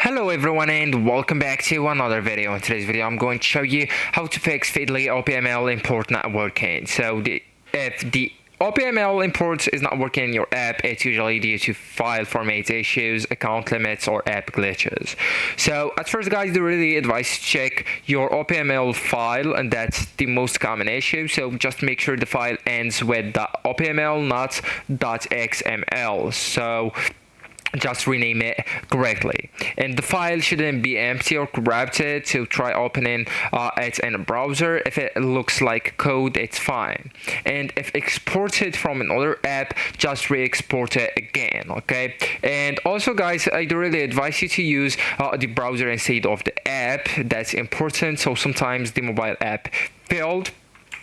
Hello everyone and welcome back to another video. In today's video I'm going to show you how to fix Feedly OPML import not working. If the OPML import is not working in your app, it's usually due to file format issues, account limits, or app glitches. So at first guys, they really advise to check your OPML file, and that's the most common issue. So just make sure the file ends with .opml, not .xml. So just rename it correctly, and the file shouldn't be empty or corrupted. So try opening it in a browser. If it looks like code, it's fine, and if exported from another app, just re-export it again. Okay, and also guys, I do really advise you to use the browser instead of the app. That's important. So sometimes the mobile app failed.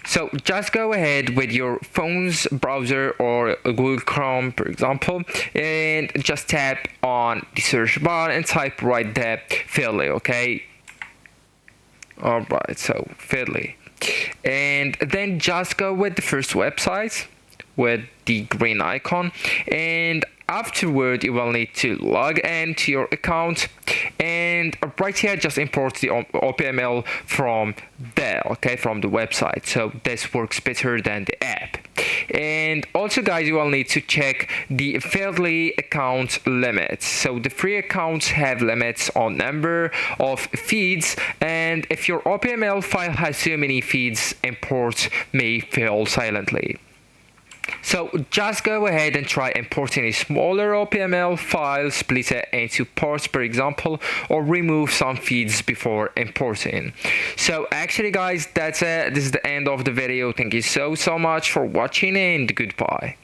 So just go ahead with your phone's browser or Google Chrome, for example, and just tap on the search bar and type right there Feedly. Okay, alright, so Feedly, and then just go with the first website with the green icon, and afterward you will need to log in to your account, and right here just import the OPML from there, okay, from the website. So this works better than the app. And also guys, you will need to check the Feedly account limits. So the free accounts have limits on number of feeds, and if your OPML file has too many feeds, import may fail silently. So just go ahead and try importing a smaller OPML file, split it into parts, for example, or remove some feeds before importing. So actually guys, that's it. This is the end of the video. Thank you so much for watching, and goodbye.